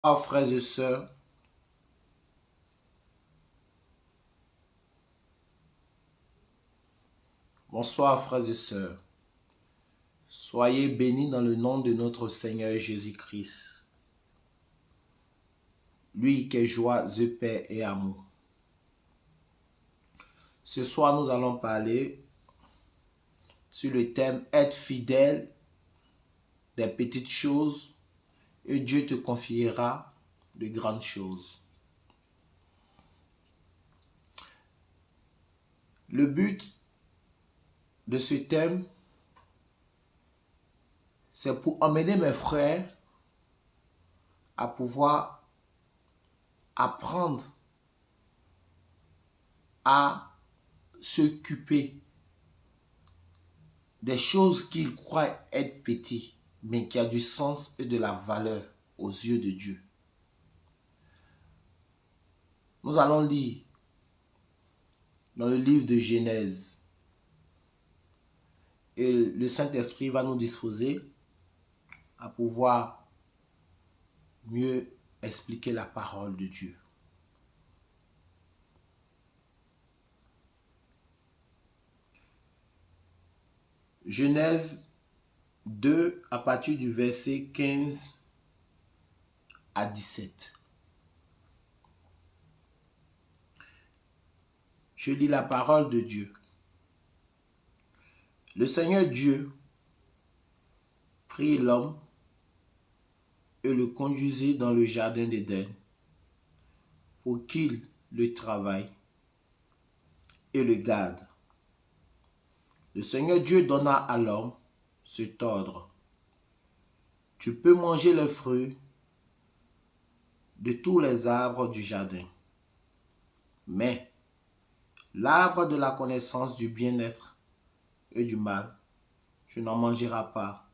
Bonsoir frères et sœurs. Bonsoir frères et sœurs. Soyez bénis dans le nom de notre Seigneur Jésus-Christ. Lui qui est joie, paix et amour. Ce soir, nous allons parler sur le thème « Être fidèle des petites choses et Dieu te confiera de grandes choses ». Le but de ce thème, c'est pour emmener mes frères à pouvoir apprendre à s'occuper des choses qu'ils croient être petites, mais qui a du sens et de la valeur aux yeux de Dieu. Nous allons lire dans le livre de Genèse. Et le Saint-Esprit va nous disposer à pouvoir mieux expliquer la parole de Dieu. Genèse 2 à partir du verset 15 à 17. Je lis la parole de Dieu. Le Seigneur Dieu prit l'homme et le conduisit dans le jardin d'Éden pour qu'il le travaille et le garde. Le Seigneur Dieu donna à l'homme cet ordre. Tu peux manger les fruits de tous les arbres du jardin, mais l'arbre de la connaissance du bien-être et du mal, tu n'en mangeras pas,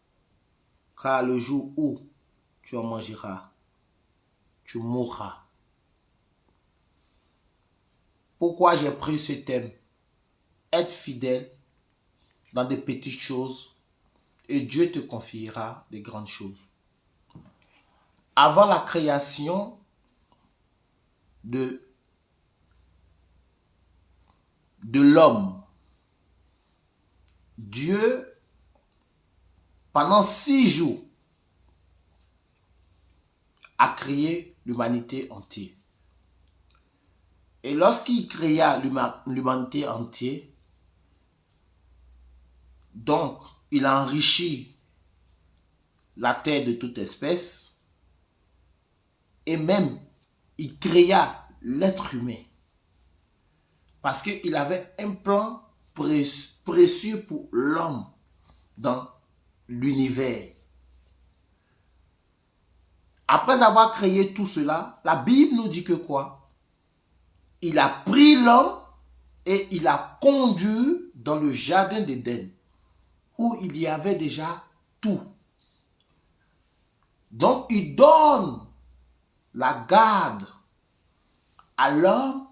car le jour où tu en mangeras, tu mourras. Pourquoi j'ai pris ce thème? Être fidèle dans des petites choses et Dieu te confiera des grandes choses. Avant la création de l'homme, Dieu, pendant 6 jours, a créé l'humanité entière. Et lorsqu'il créa l'humanité entière, donc il a enrichi la terre de toute espèce et même il créa l'être humain parce qu'il avait un plan précieux pour l'homme dans l'univers. Après avoir créé tout cela, la Bible nous dit que quoi? Il a pris l'homme et il a conduit dans le jardin d'Éden où il y avait déjà tout. Donc il donne la garde à l'homme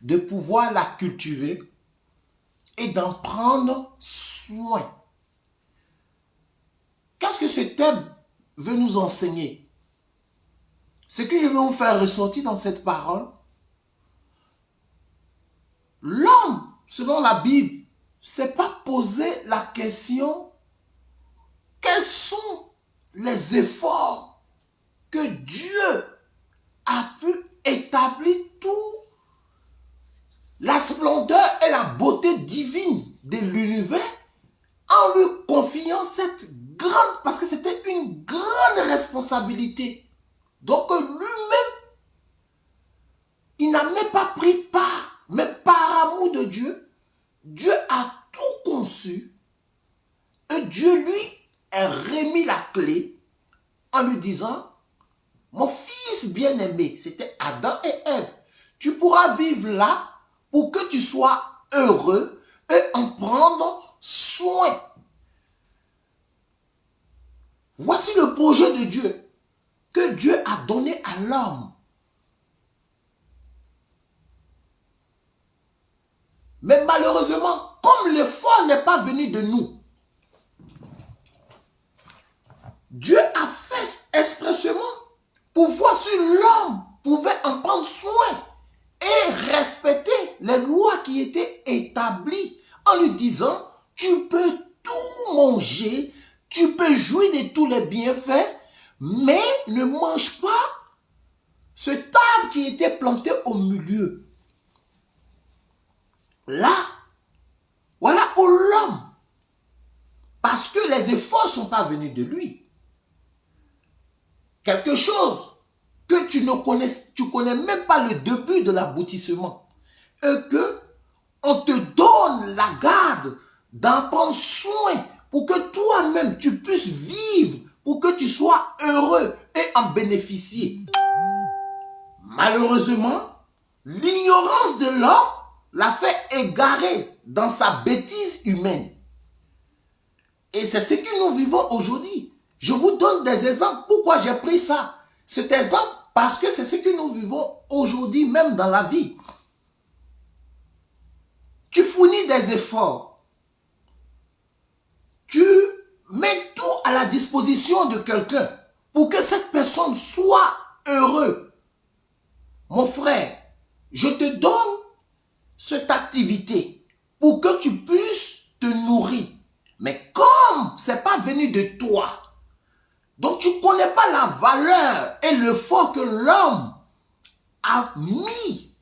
de pouvoir la cultiver et d'en prendre soin. Qu'est-ce que ce thème veut nous enseigner? Ce que je veux vous faire ressortir dans cette parole, l'homme, selon la Bible, ne s'est pas posé la question quels sont les efforts que Dieu a pu établir tout la splendeur et la beauté divine de l'univers en lui confiant cette grande, parce que c'était une grande responsabilité. Donc lui-même, il n'a même pas pris part, mais par amour de Dieu, Dieu a tout conçu et Dieu lui a remis la clé en lui disant, mon fils bien-aimé, c'était Adam et Ève, tu pourras vivre là pour que tu sois heureux et en prendre soin. Voici le projet de Dieu que Dieu a donné à l'homme. Mais malheureusement, comme l'effort n'est pas venu de nous, Dieu a fait expressément pour voir si l'homme pouvait en prendre soin et respecter les lois qui étaient établies en lui disant, tu peux tout manger, tu peux jouir de tous les bienfaits, mais ne mange pas ce arbre qui était planté au milieu. Là, voilà où l'homme, parce que les efforts ne sont pas venus de lui, quelque chose que tu connais même pas le début de l'aboutissement, et que on te donne la garde d'en prendre soin pour que toi-même tu puisses vivre, pour que tu sois heureux et en bénéficier. Malheureusement, l'ignorance de l'homme l'a fait égarer dans sa bêtise humaine. Et c'est ce que nous vivons aujourd'hui. Je vous donne des exemples. Pourquoi j'ai pris ça? Cet exemple, parce que c'est ce que nous vivons aujourd'hui, même dans la vie. Tu fournis des efforts. Tu mets tout à la disposition de quelqu'un pour que cette personne soit heureuse. Mon frère, je te donne cette activité pour que tu puisses te nourrir. Mais comme ce n'est pas venu de toi, donc tu ne connais pas la valeur et l'effort que l'homme a mis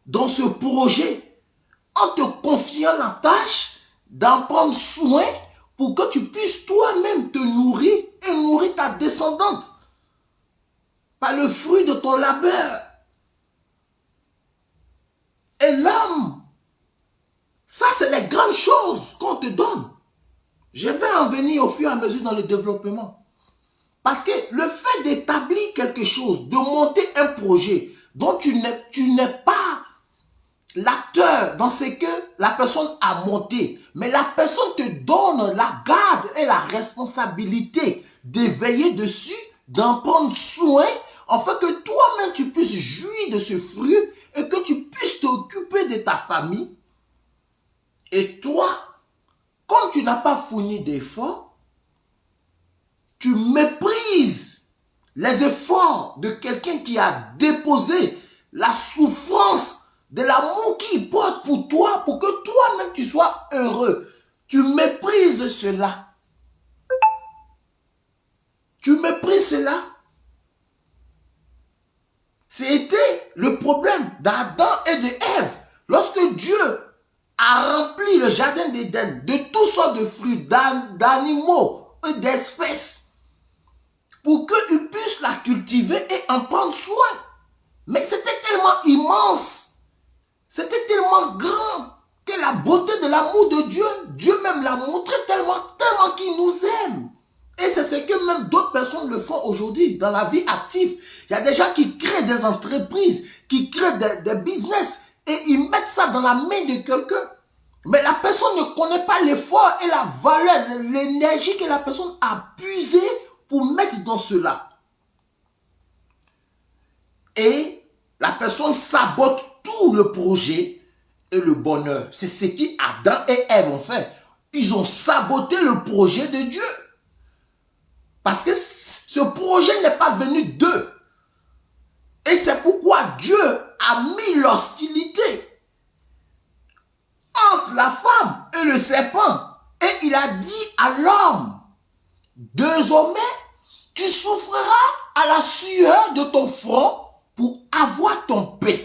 dans ce projet en te confiant la tâche d'en prendre soin pour que tu puisses toi-même te nourrir et nourrir ta descendante par le fruit de ton labeur. Et l'homme, ça c'est les grandes choses qu'on te donne. Je vais en venir au fur et à mesure dans le développement. Parce que le fait d'établir quelque chose, de monter un projet dont tu n'es pas l'acteur dans ce que la personne a monté, mais la personne te donne la garde et la responsabilité de veiller dessus, d'en prendre soin, afin que toi-même tu puisses jouir de ce fruit et que tu puisses t'occuper de ta famille. Et toi, comme tu n'as pas fourni d'efforts, tu méprises les efforts de quelqu'un qui a déposé la souffrance de l'amour qu'il porte pour toi, pour que toi-même tu sois heureux. Tu méprises cela. Tu méprises cela. C'était le problème d'Adam et d'Ève. Lorsque Dieu a rempli le jardin d'Éden de toutes sortes de fruits, d'animaux et d'espèces, pour qu'ils puissent la cultiver et en prendre soin. Mais c'était tellement immense, c'était tellement grand, que la beauté de l'amour de Dieu, Dieu même l'a montré tellement qu'il nous aime. Et c'est ce que même d'autres personnes le font aujourd'hui dans la vie active. Il y a des gens qui créent des entreprises, qui créent des business, et ils mettent ça dans la main de quelqu'un. Mais la personne ne connaît pas l'effort et la valeur, l'énergie que la personne a puisé pour mettre dans cela. Et la personne sabote tout le projet et le bonheur. C'est ce qu'Adam et Ève ont fait. Ils ont saboté le projet de Dieu. Parce que ce projet n'est pas venu d'eux. Et c'est pourquoi Dieu a mis l'hostilité entre la femme et le serpent. Et il a dit à l'homme, désormais, tu souffriras à la sueur de ton front pour avoir ton pain.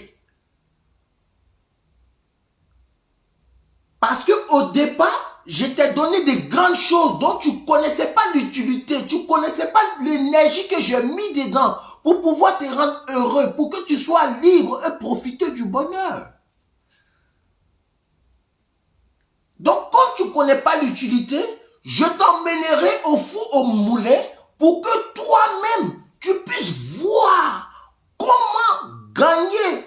Parce qu'au départ, je t'ai donné des grandes choses dont tu ne connaissais pas l'utilité, tu ne connaissais pas l'énergie que j'ai mis dedans pour pouvoir te rendre heureux, pour que tu sois libre et profiter du bonheur. Donc, comme tu ne connais pas l'utilité, je t'emmènerai au four au moulin pour que toi-même, tu puisses voir comment gagner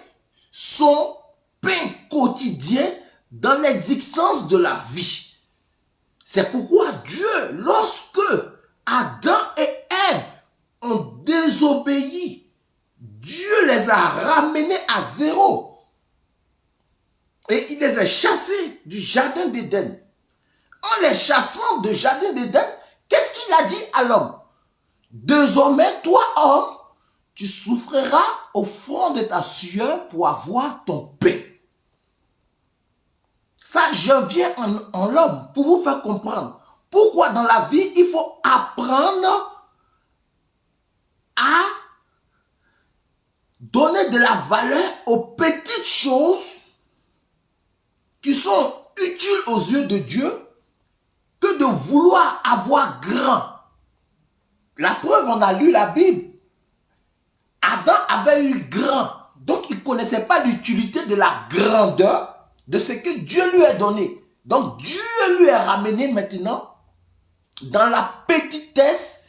son pain quotidien dans l'existence de la vie. C'est pourquoi Dieu, lorsque Adam et Ève ont désobéi, Dieu les a ramenés à zéro. Et il les a chassés du jardin d'Éden. En les chassant du jardin d'Éden, qu'est-ce qu'il a dit à l'homme? Désormais, toi, homme, tu souffriras au fond de ta sueur pour avoir ton pain. Ça, je viens en l'homme pour vous faire comprendre pourquoi dans la vie, il faut apprendre à donner de la valeur aux petites choses qui sont utiles aux yeux de Dieu que de vouloir avoir grand. La preuve, on a lu la Bible. Adam avait eu grand, donc il ne connaissait pas l'utilité de la grandeur de ce que Dieu lui a donné. Donc Dieu lui a ramené maintenant dans la petitesse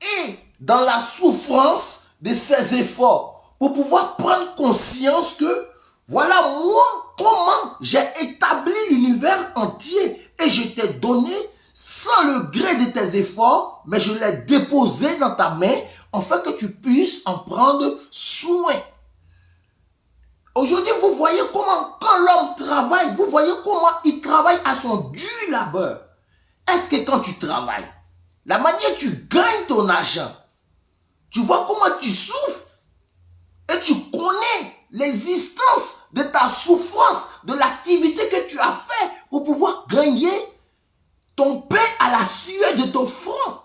et dans la souffrance de ses efforts pour pouvoir prendre conscience que voilà moi comment j'ai établi l'univers entier et je t'ai donné sans le gré de tes efforts, mais je l'ai déposé dans ta main afin que tu puisses en prendre soin. Aujourd'hui, vous voyez comment, quand l'homme travaille, vous voyez comment il travaille à son dur labeur. Est-ce que quand tu travailles, la manière dont tu gagnes ton argent, tu vois comment tu souffres et tu connais l'existence de ta souffrance, de l'activité que tu as fait pour pouvoir gagner ton pain à la sueur de ton front.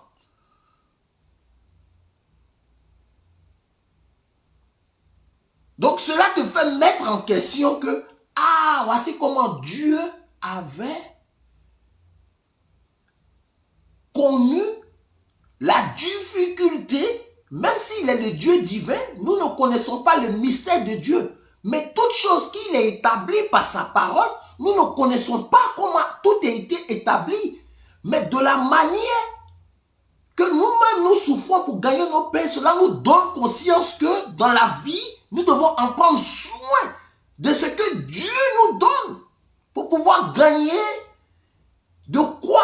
Donc cela te fait mettre en question que, ah, voici comment Dieu avait connu la difficulté, même s'il est le Dieu divin, nous ne connaissons pas le mystère de Dieu. Mais toute chose qu'il a établie par sa parole, nous ne connaissons pas comment tout a été établi. Mais de la manière que nous-mêmes nous souffrons pour gagner nos pains, cela nous donne conscience que dans la vie, nous devons en prendre soin de ce que Dieu nous donne pour pouvoir gagner de quoi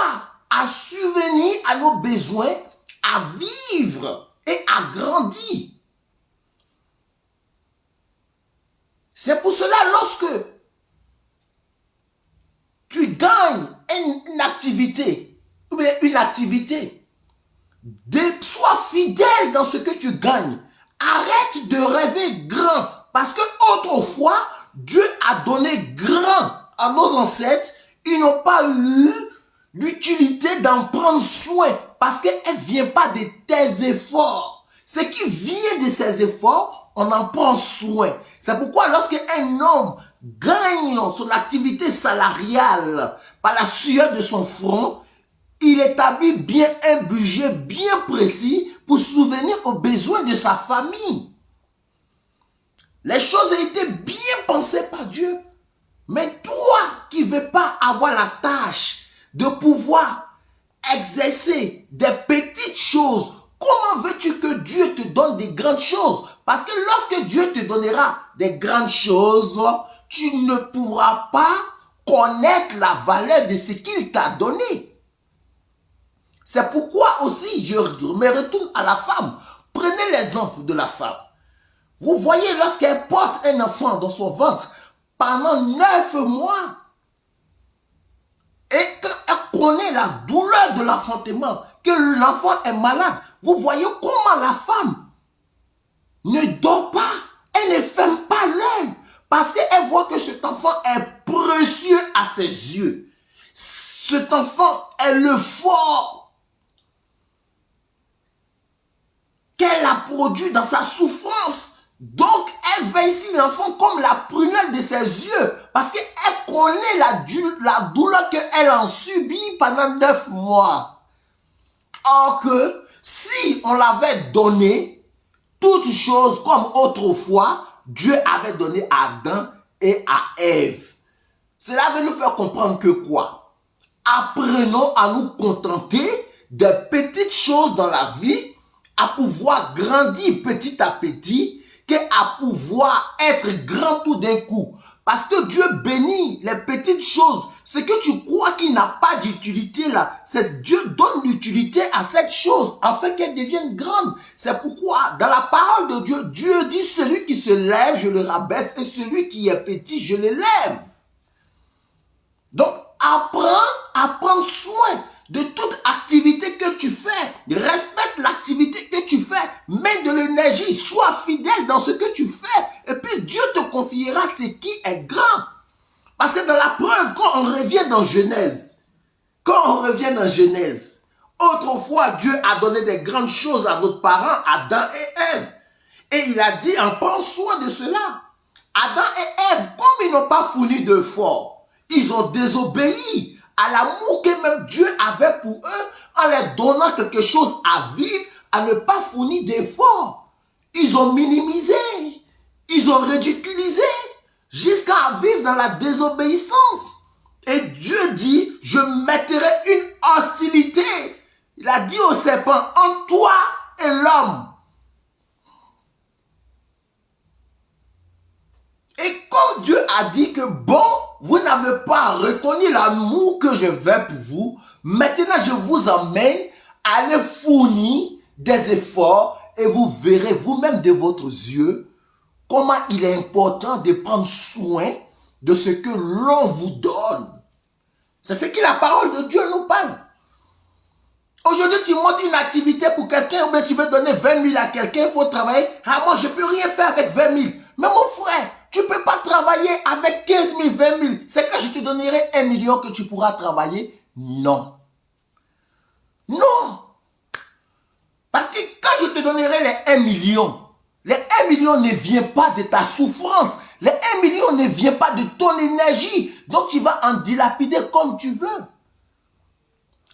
à subvenir à nos besoins, à vivre et à grandir. C'est pour cela lorsque tu gagnes une activité, ou bien une activité, sois fidèle dans ce que tu gagnes. Arrête de rêver grand. Parce que autrefois, Dieu a donné grand à nos ancêtres. Ils n'ont pas eu l'utilité d'en prendre soin. Parce qu'elle ne vient pas de tes efforts. Ce qui vient de ses efforts, on en prend soin. C'est pourquoi lorsqu'un homme gagne son activité salariale par la sueur de son front, il établit bien un budget bien précis pour souvenir aux besoins de sa famille. Les choses ont été bien pensées par Dieu. Mais toi qui ne veux pas avoir la tâche de pouvoir exercer des petites choses, comment veux-tu que Dieu te donne des grandes choses? Parce que lorsque Dieu te donnera des grandes choses, tu ne pourras pas connaître la valeur de ce qu'il t'a donné. C'est pourquoi aussi, je me retourne à la femme. Prenez l'exemple de la femme. Vous voyez, lorsqu'elle porte un enfant dans son ventre pendant 9 mois, et qu'elle connaît la douleur de l'enfantement, que l'enfant est malade, vous voyez comment la femme ne dort pas, elle ne ferme pas l'œil, parce qu'elle voit que cet enfant est précieux à ses yeux. Cet enfant est le fort qu'elle a produit dans sa souffrance. Donc, elle veille sur l'enfant comme la prunelle de ses yeux. Parce qu'elle connaît la douleur qu'elle en subit pendant 9 mois. Or que, si on l'avait donné, toutes choses comme autrefois, Dieu avait donné à Adam et à Ève. Cela veut nous faire comprendre que quoi? Apprenons à nous contenter des petites choses dans la vie, à pouvoir grandir petit à petit, qu'à pouvoir être grand tout d'un coup. Parce que Dieu bénit les petites choses. Ce que tu crois qu'il n'a pas d'utilité là, c'est Dieu donne l'utilité à cette chose afin qu'elle devienne grande. C'est pourquoi dans la parole de Dieu, Dieu dit celui qui se lève, je le rabaisse, et celui qui est petit, je l'élève. Donc apprends à prendre soin de toute activité que tu fais. Respecte l'activité que tu fais. Mets de l'énergie. Sois fidèle dans ce que tu fais. Et puis Dieu te confiera ce qui est grand. Parce que dans la preuve, quand on revient dans Genèse, autrefois Dieu a donné des grandes choses à nos parents, Adam et Ève. Et il a dit, en prends soin de cela. Adam et Ève, comme ils n'ont pas fourni d'efforts, ils ont désobéi à l'amour que même Dieu avait pour eux en leur donnant quelque chose à vivre, à ne pas fournir d'efforts. Ils ont minimisé, ils ont ridiculisé, jusqu'à vivre dans la désobéissance. Et Dieu dit, je mettrai une hostilité. Il a dit au serpent, entre toi et l'homme. Et comme Dieu a dit que bon, vous n'avez pas reconnu l'amour que je vais pour vous, maintenant je vous emmène à aller fournir des efforts et vous verrez vous-même de votre yeux comment il est important de prendre soin de ce que l'on vous donne. C'est ce que la parole de Dieu nous parle. Aujourd'hui, tu montes une activité pour quelqu'un ou bien tu veux donner 20 000 à quelqu'un, il faut travailler. Ah, moi, je ne peux rien faire avec 20 000. Mais mon frère, tu ne peux pas travailler avec 15 000, 20 000. C'est que je te donnerai 1 million que tu pourras travailler. Non. Non. Parce que quand je te donnerai les 1 million, les 1 million ne viennent pas de ta souffrance. Les 1 million ne viennent pas de ton énergie. Donc tu vas en dilapider comme tu veux.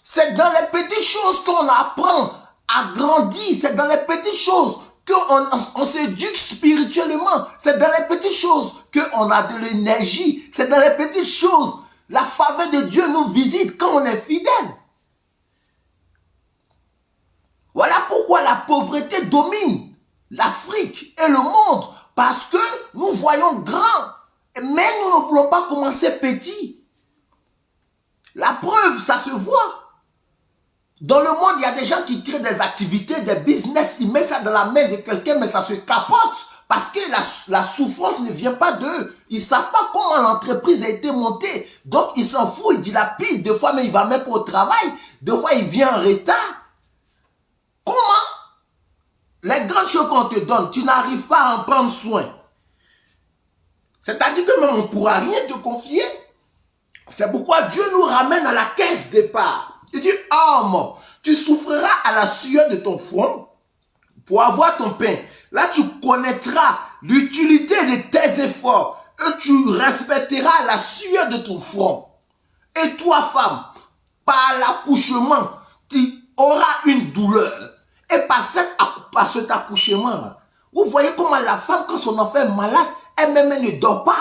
C'est dans les petites choses qu'on apprend à grandir. C'est dans les petites choses qu'on s'éduque spirituellement. C'est dans les petites choses qu'on a de l'énergie. C'est dans les petites choses. La faveur de Dieu nous visite quand on est fidèle. Voilà pourquoi la pauvreté domine l'Afrique et le monde. Parce que nous voyons grand. Mais nous ne voulons pas commencer petit. La preuve, ça se voit. Dans le monde, il y a des gens qui créent des activités, des business, ils mettent ça dans la main de quelqu'un, mais ça se capote. Parce que la souffrance ne vient pas d'eux. Ils ne savent pas comment l'entreprise a été montée. Donc, ils s'en foutent, ils dilapident. Des fois, mais il va même pas au travail. Des fois, il vient en retard. Comment les grandes choses qu'on te donne, tu n'arrives pas à en prendre soin. C'est-à-dire que même on ne pourra rien te confier. C'est pourquoi Dieu nous ramène à la caisse départ. Il dit, homme, tu souffriras à la sueur de ton front pour avoir ton pain. Là, tu connaîtras l'utilité de tes efforts et tu respecteras la sueur de ton front. Et toi, femme, par l'accouchement, tu auras une douleur. Et par cet accouchement, vous voyez comment la femme, quand son enfant est malade, elle-même ne dort pas,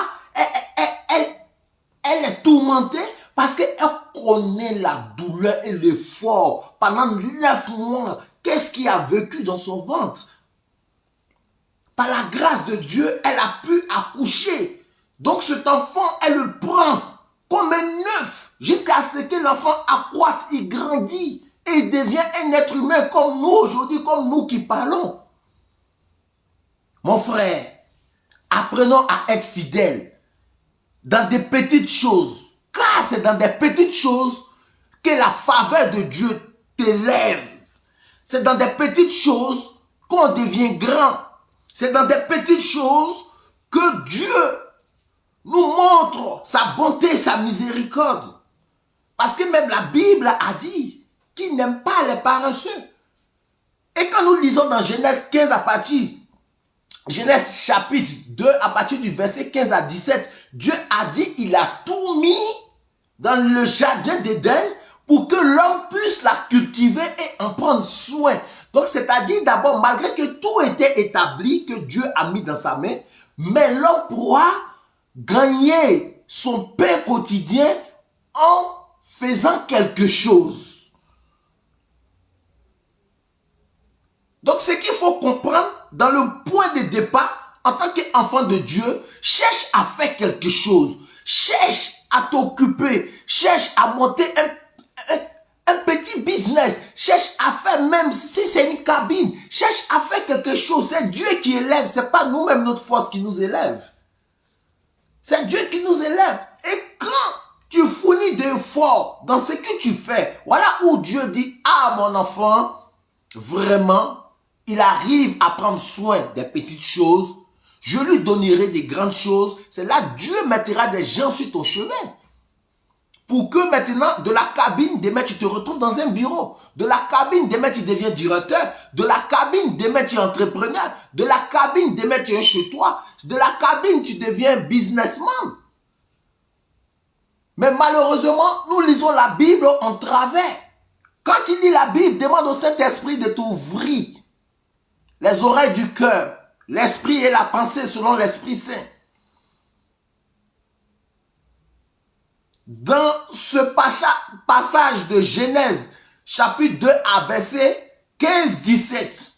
elle est tourmentée parce qu'elle connaît la douleur et l'effort pendant 9 mois. Qu'est-ce qu'il a vécu dans son ventre? Par la grâce de Dieu, elle a pu accoucher. Donc cet enfant, elle le prend comme un œuf jusqu'à ce que l'enfant accroît, il grandit et il devient un être humain comme nous aujourd'hui, comme nous qui parlons. Mon frère, apprenons à être fidèles dans des petites choses. Car c'est dans des petites choses que la faveur de Dieu t'élève. C'est dans des petites choses qu'on devient grand. C'est dans des petites choses que Dieu nous montre sa bonté, sa miséricorde. Parce que même la Bible a dit qu'il n'aime pas les paresseux. Et quand nous lisons dans Genèse 15 à partir, Genèse chapitre 2 à partir du verset 15 à 17, Dieu a dit il a tout mis dans le jardin d'Éden pour que l'homme puisse la cultiver et en prendre soin. Donc c'est-à-dire d'abord, malgré que tout était établi, que Dieu a mis dans sa main, mais l'homme pourra gagner son pain quotidien en faisant quelque chose. Donc ce qu'il faut comprendre dans le point de départ, en tant qu'enfant de Dieu, cherche à faire quelque chose. Cherche à t'occuper. Cherche à monter un petit business. Cherche à faire, même si c'est une cabine, cherche à faire quelque chose. C'est Dieu qui élève. Ce n'est pas nous-mêmes notre force qui nous élève. C'est Dieu qui nous élève. Et quand Tu fournis d'efforts dans ce que tu fais. Voilà où Dieu dit, ah mon enfant, vraiment, il arrive à prendre soin des petites choses. Je lui donnerai des grandes choses. C'est là que Dieu mettra des gens sur ton chemin. Pour que maintenant, de la cabine, demain, tu te retrouves dans un bureau. De la cabine, demain, tu deviens directeur. De la cabine, demain, tu es entrepreneur. De la cabine, demain, tu es chez toi. De la cabine, tu deviens businessman. Mais malheureusement, nous lisons la Bible en travers. Quand tu lis la Bible, demande au Saint-Esprit de t'ouvrir les oreilles du cœur, l'esprit et la pensée selon l'Esprit Saint. Dans ce passage de Genèse, chapitre 2 à verset 15-17,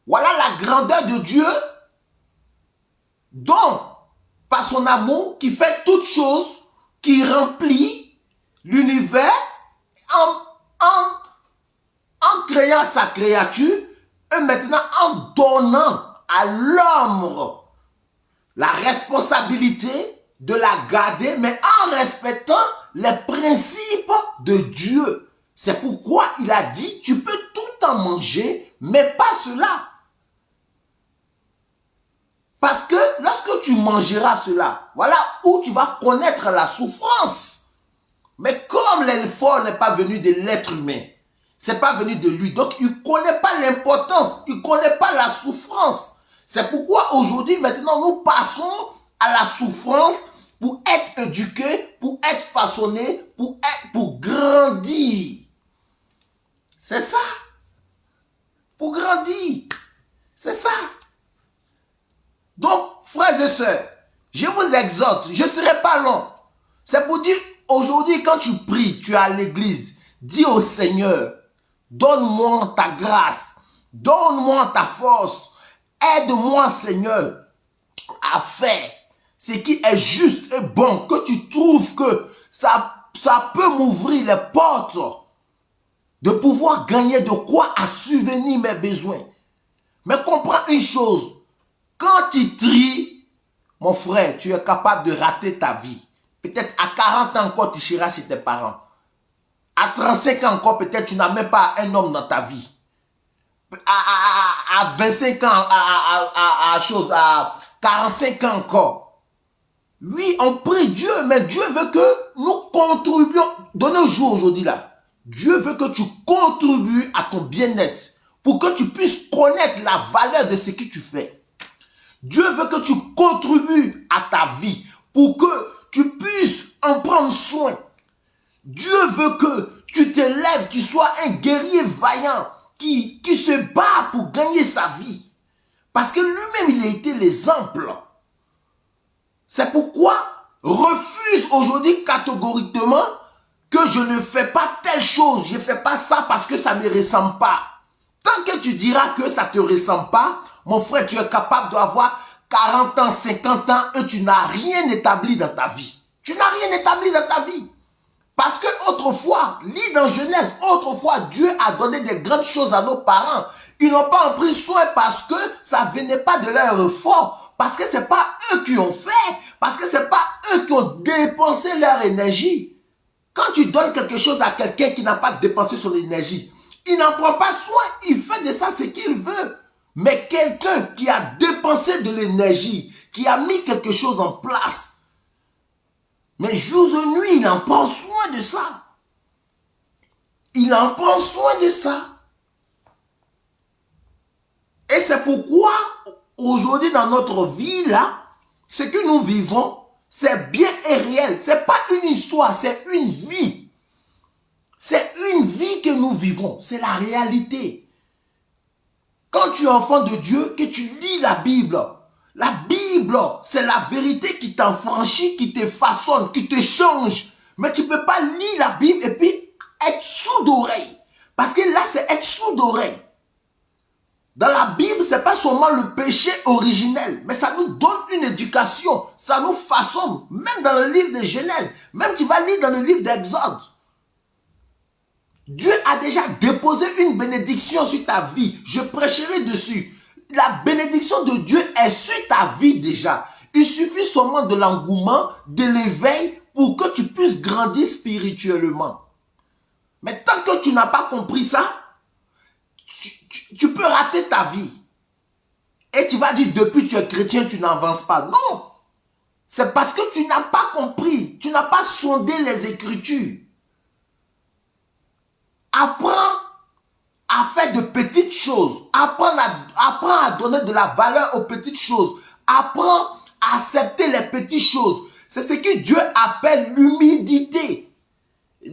voilà la grandeur de Dieu, dont, par son amour, qui fait toutes choses, qui remplit l'univers en créant sa créature, et maintenant en donnant à l'homme la responsabilité de la garder, mais en respectant les principes de Dieu. C'est pourquoi il a dit, tu peux tout en manger, mais pas cela. Parce que lorsque tu mangeras cela, voilà où tu vas connaître la souffrance. Mais comme l'effort n'est pas venu de l'être humain, c'est pas venu de lui, donc il ne connaît pas l'importance, il ne connaît pas la souffrance. C'est pourquoi aujourd'hui, maintenant, nous passons à la souffrance pour être éduqués, pour être façonnés, pour grandir. C'est ça. Pour grandir. C'est ça. Donc, frères et sœurs, je vous exhorte, je ne serai pas long. C'est pour dire, aujourd'hui, quand tu pries, tu es à l'église, dis au Seigneur, donne-moi ta grâce, donne-moi ta force, aide-moi, Seigneur, à faire ce qui est juste et bon, que tu trouves que ça peut m'ouvrir les portes de pouvoir gagner de quoi à subvenir mes besoins. Mais comprends une chose, quand tu tries, mon frère, tu es capable de rater ta vie. Peut-être à 40 ans encore, tu seras chez tes parents. À 35 ans encore, peut-être tu n'as même pas un homme dans ta vie. À 25 ans, à 45 ans encore. Oui, on prie Dieu, mais Dieu veut que nous contribuions. De nos jours aujourd'hui là, Dieu veut que tu contribues à ton bien-être pour que tu puisses connaître la valeur de ce que tu fais. Dieu veut que tu contribues à ta vie pour que tu puisses en prendre soin. Dieu veut que tu te lèves, tu sois un guerrier vaillant qui se bat pour gagner sa vie. Parce que lui-même, il a été l'exemple. C'est pourquoi refuse aujourd'hui catégoriquement que je ne fais pas telle chose, je ne fais pas ça parce que ça ne me ressemble pas. Tant que tu diras que ça ne te ressemble pas, mon frère, tu es capable d'avoir 40 ans, 50 ans et tu n'as rien établi dans ta vie. Tu n'as rien établi dans ta vie. Parce que autrefois, lis dans Genèse, autrefois Dieu a donné des grandes choses à nos parents. Ils n'ont pas en pris soin parce que ça ne venait pas de leur effort. Parce que ce n'est pas eux qui ont fait. Parce que ce n'est pas eux qui ont dépensé leur énergie. Quand tu donnes quelque chose à quelqu'un qui n'a pas dépensé son énergie, il n'en prend pas soin. Il fait de ça ce qu'il veut. Mais quelqu'un qui a dépensé de l'énergie, qui a mis quelque chose en place, mais jour et nuit, il en prend soin de ça. Il en prend soin de ça. Et c'est pourquoi, aujourd'hui, dans notre vie, là, ce que nous vivons, c'est bien et réel. Ce n'est pas une histoire, c'est une vie. C'est une vie que nous vivons. C'est la réalité. Quand tu es enfant de Dieu, que tu lis la Bible, c'est la vérité qui t'enfranchit, qui te façonne, qui te change. Mais tu ne peux pas lire la Bible et puis être sourd d'oreille. Parce que là, c'est être sourd d'oreille. Dans la Bible, ce n'est pas seulement le péché originel, mais ça nous donne une éducation, ça nous façonne. Même dans le livre de Genèse, même tu vas lire dans le livre d'Exode. Dieu a déjà déposé une bénédiction sur ta vie. Je prêcherai dessus. La bénédiction de Dieu est sur ta vie déjà. Il suffit seulement de l'engouement, de l'éveil pour que tu puisses grandir spirituellement. Mais tant que tu n'as pas compris ça, tu peux rater ta vie. Et tu vas dire, depuis que tu es chrétien, tu n'avances pas. Non. C'est parce que tu n'as pas compris. Tu n'as pas sondé les Écritures. Apprends à faire de petites choses. Apprends à donner de la valeur aux petites choses. Apprends à accepter les petites choses. C'est ce que Dieu appelle l'humilité.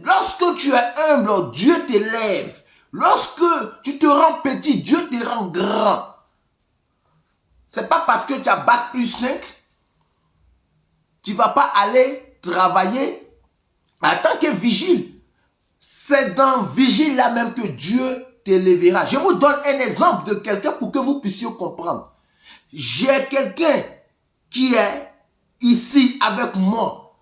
Lorsque tu es humble, Dieu t'élève. Lorsque tu te rends petit, Dieu te rend grand. C'est pas parce que tu as bac plus 5, tu ne vas pas aller travailler en tant que vigile. C'est dans vigile là même que Dieu t'élèvera. Je vous donne un exemple de quelqu'un pour que vous puissiez comprendre. J'ai quelqu'un qui est ici avec moi.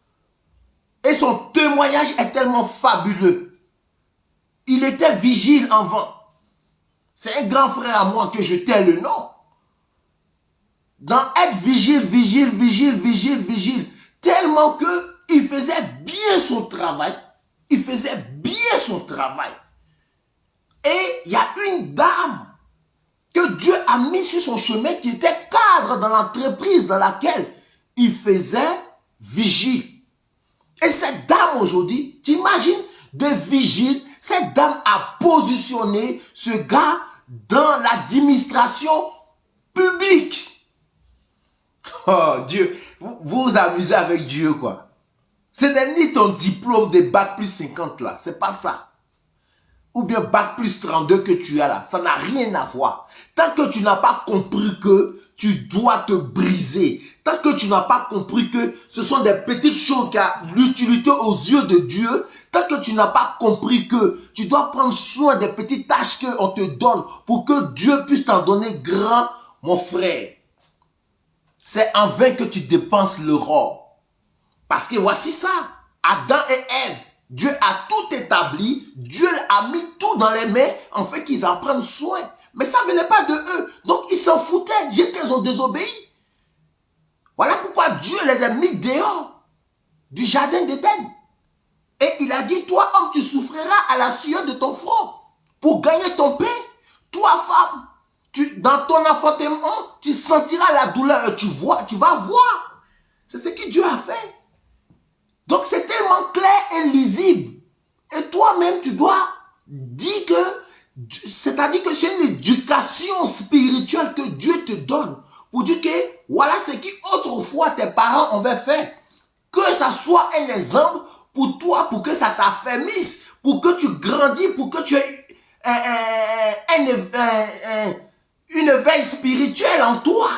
Et son témoignage est tellement fabuleux. Il était vigile avant. C'est un grand frère à moi que je tais le nom. Dans être vigile, tellement qu'il faisait bien son travail. Il faisait bien son travail. Et il y a une dame que Dieu a mis sur son chemin qui était cadre dans l'entreprise dans laquelle il faisait vigile. Et cette dame aujourd'hui, t'imagines, de vigile, cette dame a positionné ce gars dans l'administration publique. Oh Dieu, vous vous amusez avec Dieu quoi. Ce n'est ni ton diplôme de bac plus 50 là, c'est pas ça. Ou bien bac plus 32 que tu as là, ça n'a rien à voir. Tant que tu n'as pas compris que tu dois te briser, tant que tu n'as pas compris que ce sont des petites choses qui ont l'utilité aux yeux de Dieu, tant que tu n'as pas compris que tu dois prendre soin des petites tâches qu'on te donne pour que Dieu puisse t'en donner grand, mon frère, c'est en vain que tu dépenses l'or. Parce que voici ça, Adam et Ève, Dieu a tout établi, Dieu a mis tout dans les mains, en fait qu'ils en prennent soin. Mais ça ne venait pas de eux, donc ils s'en foutaient jusqu'à qu'ils ont désobéi. Voilà pourquoi Dieu les a mis dehors du jardin d'Éden. Et il a dit, toi homme, tu souffriras à la sueur de ton front pour gagner ton pain. Toi femme, dans ton enfantement, tu sentiras la douleur, tu vas voir. C'est ce que Dieu a fait. Donc c'est tellement clair et lisible. Et toi-même, tu dois dire que, c'est-à-dire que c'est une éducation spirituelle que Dieu te donne. Pour dire que voilà ce qu'autrefois tes parents avaient fait. Que ça soit un exemple pour toi, pour que ça t'affermisse, pour que tu grandis, pour que tu aies une veille spirituelle en toi.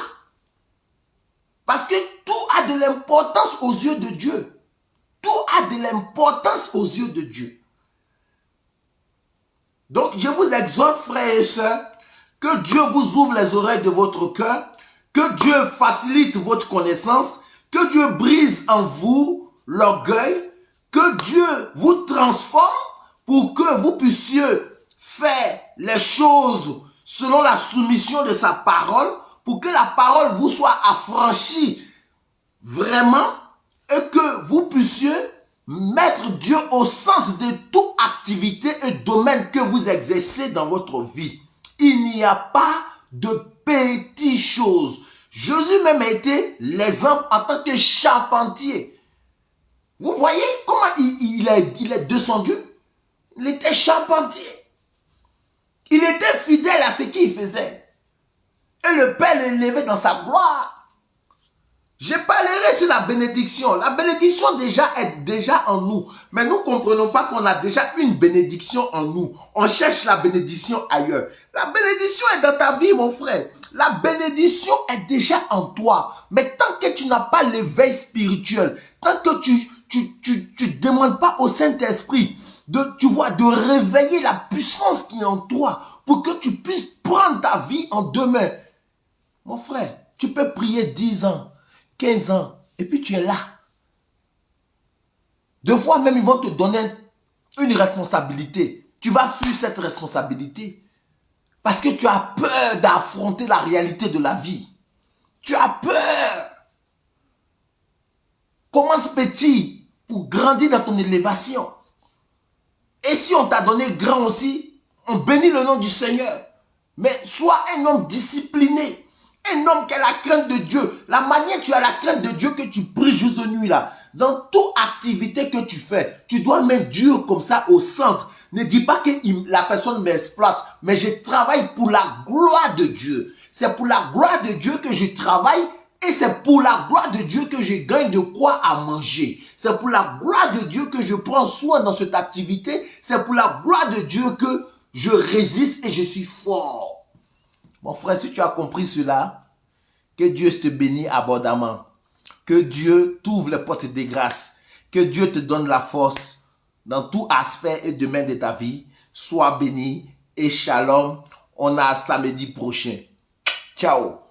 Parce que tout a de l'importance aux yeux de Dieu. Tout a de l'importance aux yeux de Dieu. Donc, je vous exhorte, frères et sœurs, que Dieu vous ouvre les oreilles de votre cœur, que Dieu facilite votre connaissance, que Dieu brise en vous l'orgueil, que Dieu vous transforme pour que vous puissiez faire les choses selon la soumission de sa parole, pour que la parole vous soit affranchie vraiment et que vous puissiez mettre Dieu au centre de toute activité et domaine que vous exercez dans votre vie. Il n'y a pas de petites choses. Jésus même a été l'exemple en tant que charpentier. Vous voyez comment il est descendu? Il était charpentier. Il était fidèle à ce qu'il faisait. Et le Père l'élevait dans sa gloire. Je parlerai sur la bénédiction. La bénédiction est déjà en nous. Mais nous ne comprenons pas qu'on a déjà une bénédiction en nous. On cherche la bénédiction ailleurs. La bénédiction est dans ta vie, mon frère. La bénédiction est déjà en toi. Mais tant que tu n'as pas l'éveil spirituel, tant que tu demandes pas au Saint-Esprit de réveiller la puissance qui est en toi pour que tu puisses prendre ta vie en deux mains. Mon frère, tu peux prier 10 ans. 15 ans, et puis tu es là. Deux fois même, ils vont te donner une responsabilité. Tu vas fuir cette responsabilité. Parce que tu as peur d'affronter la réalité de la vie. Tu as peur. Commence petit pour grandir dans ton élévation. Et si on t'a donné grand aussi, on bénit le nom du Seigneur. Mais sois un homme discipliné. Un homme qui a la crainte de Dieu. La manière que tu as la crainte de Dieu, que tu pries jour et nuit là. Dans toute activité que tu fais, tu dois mettre Dieu comme ça au centre. Ne dis pas que la personne m'exploite, mais je travaille pour la gloire de Dieu. C'est pour la gloire de Dieu que je travaille et c'est pour la gloire de Dieu que je gagne de quoi à manger. C'est pour la gloire de Dieu que je prends soin dans cette activité. C'est pour la gloire de Dieu que je résiste et je suis fort. Mon frère, si tu as compris cela, que Dieu te bénisse abondamment. Que Dieu t'ouvre les portes des grâces. Que Dieu te donne la force dans tout aspect et domaine de ta vie. Sois béni et shalom. On a samedi prochain. Ciao.